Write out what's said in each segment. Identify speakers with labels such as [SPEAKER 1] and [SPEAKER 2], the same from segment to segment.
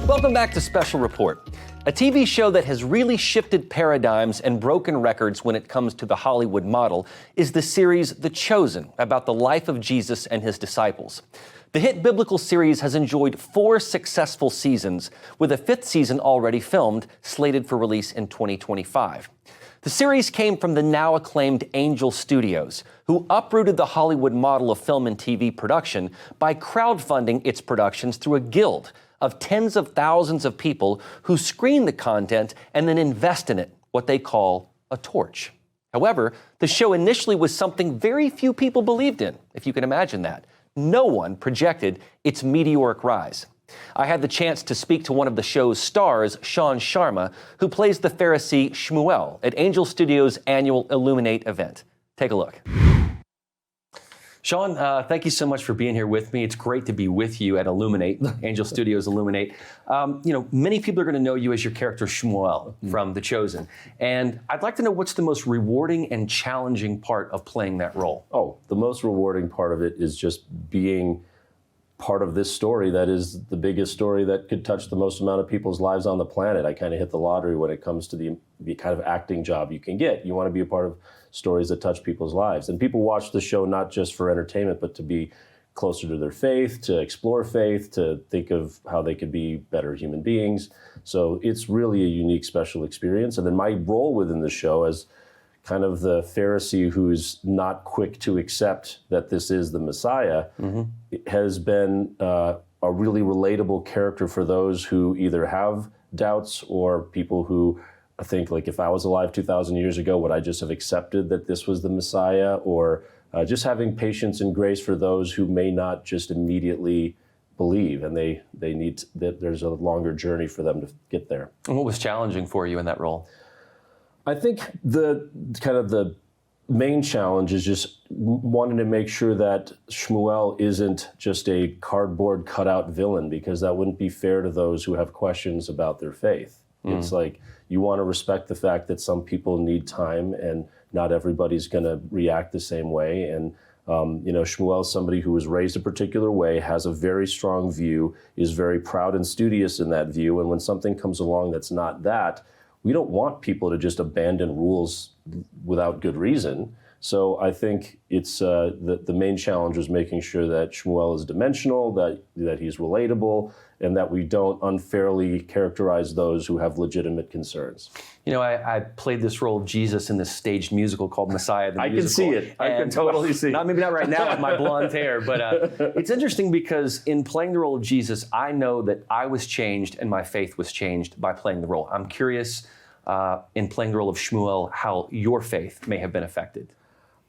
[SPEAKER 1] Welcome back to Special Report. A TV show that has really shifted paradigms and broken records when it comes to the Hollywood model is the series The Chosen, about the life of Jesus and his disciples. The hit biblical series has enjoyed 4 successful seasons, with a 5th season already filmed, slated for release in 2025. The series came from the now acclaimed Angel Studios, who uprooted the Hollywood model of film and TV production by crowdfunding its productions through a guild of tens of thousands of people who screen the content and then invest in it, what they call a torch. However, the show initially was something very few people believed in, if you can imagine that. No one projected its meteoric rise. I had the chance to speak to one of the show's stars, Shaan Sharma, who plays the Pharisee Shmuel at Angel Studios' annual Illuminate event. Take a look. Shaan, thank you so much for being here with me. It's great to be with you at Illuminate, Angel Studios Illuminate. Many people are going to know you as your character Shmuel from The Chosen. And I'd like to know what's the most rewarding and challenging part of playing that role?
[SPEAKER 2] Oh, the most rewarding part of it is just being part of this story that is the biggest story that could touch the most amount of people's lives on the planet. I kind of hit the lottery when it comes to the kind of acting job you can get. You want to be a part of stories that touch people's lives. And people watch the show not just for entertainment, but to be closer to their faith, to explore faith, to think of how they could be better human beings. So it's really a unique, special experience. And then my role within the show as kind of the Pharisee who's not quick to accept that this is the Messiah, has been a really relatable character for those who either have doubts or people who think, like, if I was alive 2,000 years ago, would I just have accepted that this was the Messiah? Or just having patience and grace for those who may not just immediately believe, and they need that there's a longer journey for them to get there.
[SPEAKER 1] And what was challenging for you in that role?
[SPEAKER 2] I think the main challenge is just wanting to make sure that Shmuel isn't just a cardboard cutout villain, because that wouldn't be fair to those who have questions about their faith. It's like, you want to respect the fact that some people need time and not everybody's going to react the same way. And, Shmuel is somebody who was raised a particular way, has a very strong view, is very proud and studious in that view. And when something comes along that's not that, we don't want people to just abandon rules without good reason. So I think it's the main challenge is making sure that Shmuel is dimensional, that he's relatable, and that we don't unfairly characterize those who have legitimate concerns.
[SPEAKER 1] You know, I played this role of Jesus in this staged musical called Messiah the Musical.
[SPEAKER 2] I can see it. I can totally see it.
[SPEAKER 1] Maybe not right now with my blonde hair, but it's interesting because in playing the role of Jesus, I know that I was changed and my faith was changed by playing the role. I'm curious, in playing the role of Shmuel, how your faith may have been affected.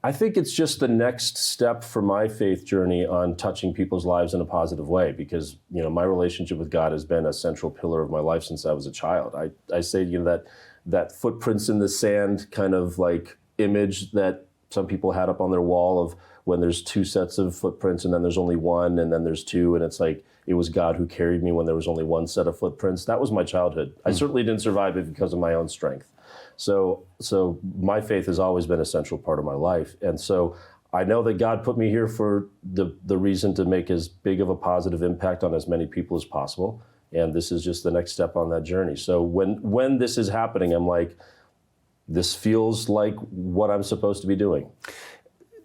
[SPEAKER 2] I think it's just the next step for my faith journey on touching people's lives in a positive way, because, my relationship with God has been a central pillar of my life since I was a child. I say, that footprints in the sand kind of like image that some people had up on their wall of when there's 2 sets of footprints and then there's only one and then there's 2, and it's like it was God who carried me when there was only 1 set of footprints. That was my childhood. I certainly didn't survive it because of my own strength. So my faith has always been a central part of my life. And so I know that God put me here for the reason to make as big of a positive impact on as many people as possible. And this is just the next step on that journey. So when this is happening, I'm like, this feels like what I'm supposed to be doing.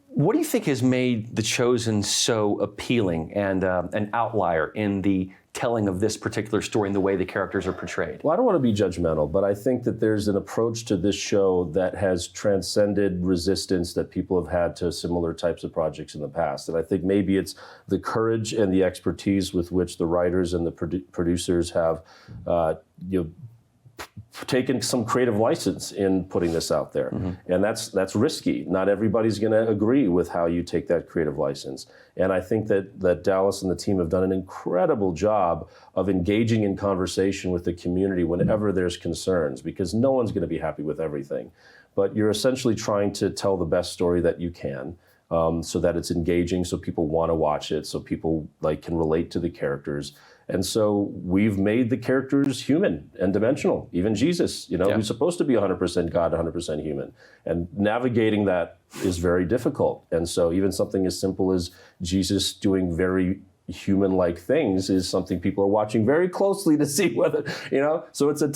[SPEAKER 1] What do you think has made The Chosen so appealing and an outlier in the telling of this particular story and the way the characters are portrayed?
[SPEAKER 2] Well, I don't want to be judgmental, but I think that there's an approach to this show that has transcended resistance that people have had to similar types of projects in the past. And I think maybe it's the courage and the expertise with which the writers and the producers have taken some creative license in putting this out there. And that's risky. Not everybody's going to agree with how you take that creative license. And I think that Dallas and the team have done an incredible job of engaging in conversation with the community whenever there's concerns, because no one's going to be happy with everything. But you're essentially trying to tell the best story that you can, so that it's engaging, so people want to watch it, so people can relate to the characters. And so we've made the characters human and dimensional. Even Jesus, who's supposed to be 100% God, 100% human. And navigating that is very difficult. And so even something as simple as Jesus doing very human-like things is something people are watching very closely to see whether, so it's a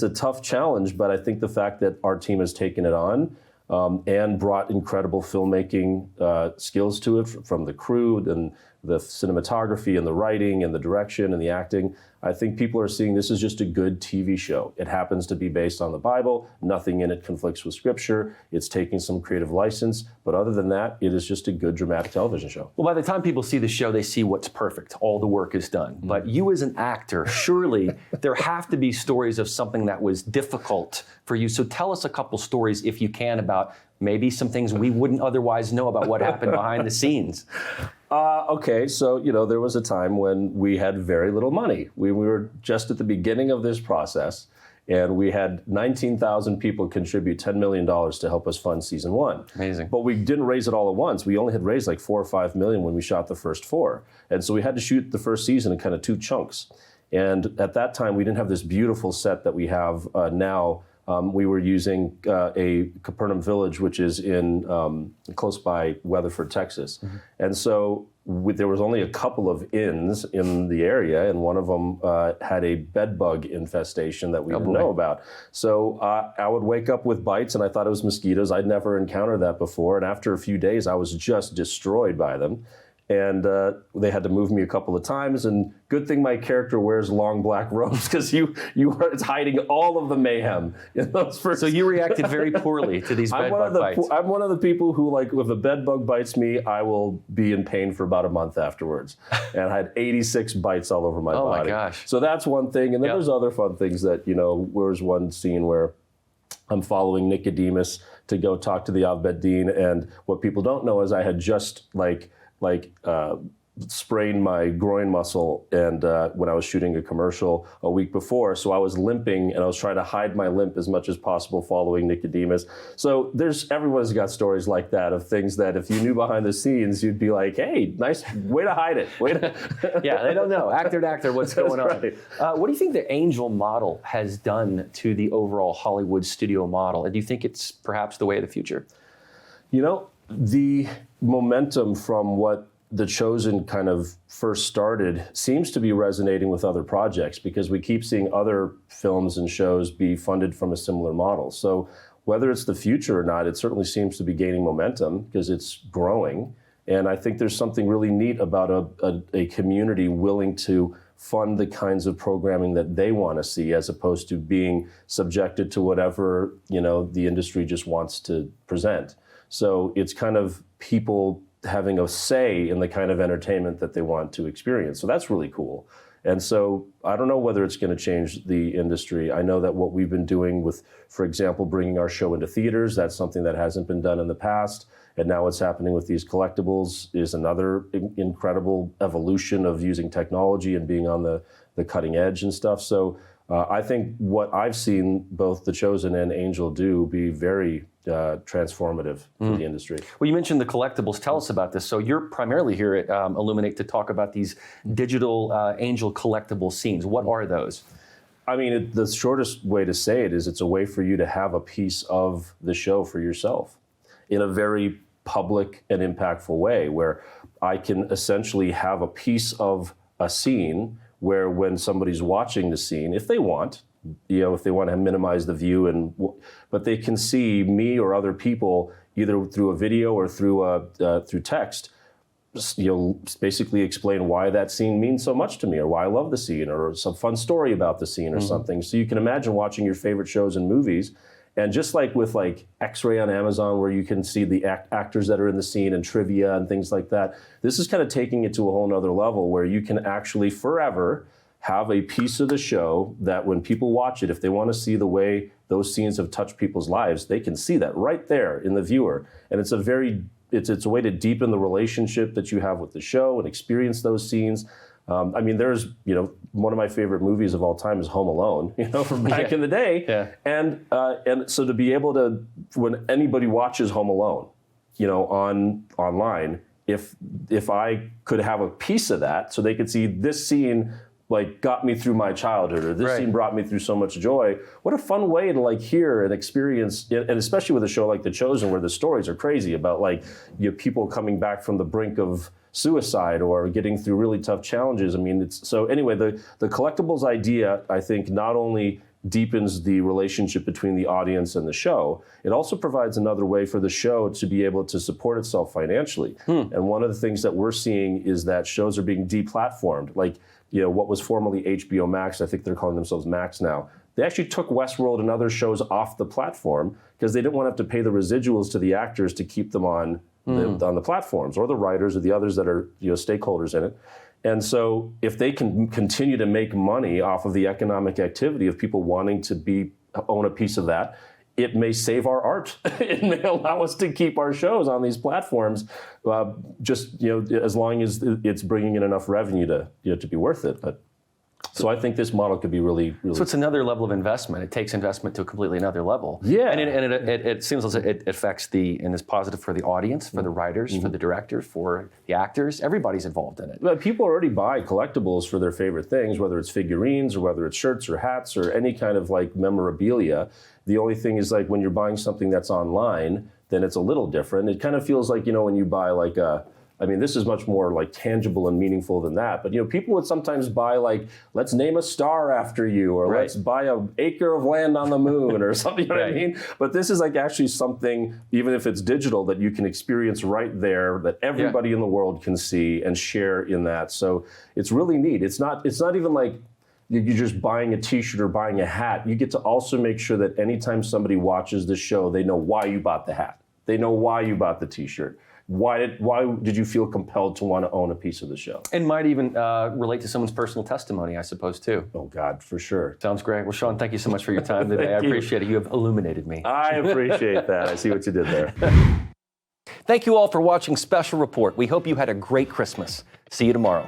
[SPEAKER 2] tough challenge, but I think the fact that our team has taken it on and brought incredible filmmaking skills to it from the crew and the cinematography and the writing and the direction and the acting. I think people are seeing this is just a good TV show. It happens to be based on the Bible. Nothing in it conflicts with Scripture. It's taking some creative license. But other than that, it is just a good dramatic television show.
[SPEAKER 1] Well, by the time people see the show, they see what's perfect. All the work is done. Mm-hmm. But you as an actor, surely there have to be stories of something that was difficult for you. So tell us a couple stories, if you can, about maybe some things we wouldn't otherwise know about what happened behind the scenes.
[SPEAKER 2] Okay, so, there was a time when we had very little money. We were just at the beginning of this process, and we had 19,000 people contribute $10 million to help us fund season 1.
[SPEAKER 1] Amazing.
[SPEAKER 2] But we didn't raise it all at once. We only had raised like $4 or $5 million when we shot the first 4. And so we had to shoot the first season in kind of 2 chunks. And at that time, we didn't have this beautiful set that we have now. We were using a Capernaum Village, which is in close by Weatherford, Texas. Mm-hmm. And so there was only a couple of inns in the area, and one of them had a bed bug infestation that we didn't know about. So I would wake up with bites, and I thought it was mosquitoes. I'd never encountered that before. And after a few days, I was just destroyed by them. And they had to move me a couple of times. And good thing my character wears long black robes, because it's hiding all of the mayhem in those first.
[SPEAKER 1] So you reacted very poorly to these bed bug bites.
[SPEAKER 2] I'm one of the people who, like, if a bed bug bites me, I will be in pain for about a month afterwards. And I had 86 bites all over my body.
[SPEAKER 1] Oh my gosh.
[SPEAKER 2] So that's one thing. And then there's other fun things that, there's one scene where I'm following Nicodemus to go talk to the Avbet Din. And what people don't know is I had just sprained my groin muscle and when I was shooting a commercial a week before. So I was limping, and I was trying to hide my limp as much as possible following Nicodemus. So everyone's got stories like that of things that if you knew behind the scenes, you'd be like, hey, nice way to hide it.
[SPEAKER 1] Yeah, they don't know. Actor to actor, what's going on?
[SPEAKER 2] Right.
[SPEAKER 1] What do you think the angel model has done to the overall Hollywood studio model? And do you think it's perhaps the way of the future?
[SPEAKER 2] The momentum from what The Chosen kind of first started seems to be resonating with other projects, because we keep seeing other films and shows be funded from a similar model. So whether it's the future or not, it certainly seems to be gaining momentum because it's growing. And I think there's something really neat about a community willing to fund the kinds of programming that they want to see, as opposed to being subjected to whatever, the industry just wants to present. So it's kind of people having a say in the kind of entertainment that they want to experience. So that's really cool. And so I don't know whether it's going to change the industry. I know that what we've been doing with, for example, bringing our show into theaters, that's something that hasn't been done in the past. And now what's happening with these collectibles is another incredible evolution of using technology and being on the cutting edge and stuff. So I think what I've seen both The Chosen and Angel do be very transformative for the industry.
[SPEAKER 1] Well, you mentioned the collectibles. Tell us about this. So you're primarily here at Illuminate to talk about these digital Angel collectible scenes. What are those?
[SPEAKER 2] I mean, the shortest way to say it is it's a way for you to have a piece of the show for yourself in a very public and impactful way, where I can essentially have a piece of a scene where when somebody's watching the scene, if they want to minimize the view, but they can see me or other people either through a video or through text, basically explain why that scene means so much to me, or why I love the scene, or some fun story about the scene or something. So you can imagine watching your favorite shows and movies. And just like with X-Ray on Amazon, where you can see the actors that are in the scene and trivia and things like that, this is kind of taking it to a whole nother level where you can actually forever have a piece of the show that when people watch it, if they want to see the way those scenes have touched people's lives, they can see that right there in the viewer. And it's a way to deepen the relationship that you have with the show and experience those scenes. There's, one of my favorite movies of all time is Home Alone, from back in the day.
[SPEAKER 1] Yeah.
[SPEAKER 2] And so to be able to, when anybody watches Home Alone, online, if I could have a piece of that so they could see this scene got me through my childhood, or this scene brought me through so much joy. What a fun way to hear and experience, and especially with a show like The Chosen, where the stories are crazy about people coming back from the brink of suicide or getting through really tough challenges. I mean, so anyway, the collectibles idea, I think, not only deepens the relationship between the audience and the show, it also provides another way for the show to be able to support itself financially. And one of the things that we're seeing is that shows are being deplatformed. Like, what was formerly HBO Max, I think they're calling themselves Max now. They actually took Westworld and other shows off the platform because they didn't want to have to pay the residuals to the actors to keep them on the platforms, or the writers or the others that are stakeholders in it. And so if they can continue to make money off of the economic activity of people wanting to own a piece of that, it may save our art. It may allow us to keep our shows on these platforms, as long as it's bringing in enough revenue to be worth it. So I think this model could be really.
[SPEAKER 1] So it's another level of investment. It takes investment to a completely another level.
[SPEAKER 2] Yeah.
[SPEAKER 1] And it seems as it affects and is positive for the audience, for the writers, for the directors, for the actors. Everybody's involved in it.
[SPEAKER 2] But people already buy collectibles for their favorite things, whether it's figurines or whether it's shirts or hats or any kind of like memorabilia. The only thing is, like, when you're buying something that's online, then it's a little different. It kind of feels like, when you buy like this is much more like tangible and meaningful than that. But people would sometimes buy, like, let's name a star after you, or let's buy an acre of land on the moon or something. You know what I mean? But this is like actually something, even if it's digital, that you can experience right there, that everybody in the world can see and share in that. So it's really neat. It's not even like you're just buying a T-shirt or buying a hat. You get to also make sure that anytime somebody watches the show, they know why you bought the hat. They know why you bought the T-shirt. Why did you feel compelled to want to own a piece of the show?
[SPEAKER 1] And might even relate to someone's personal testimony, I suppose, too.
[SPEAKER 2] Oh, God, for sure.
[SPEAKER 1] Sounds great. Well, Shaan, thank you so much for your time today. I appreciate it. You have illuminated me.
[SPEAKER 2] I appreciate that. I see what you did there.
[SPEAKER 1] Thank you all for watching Special Report. We hope you had a great Christmas. See you tomorrow.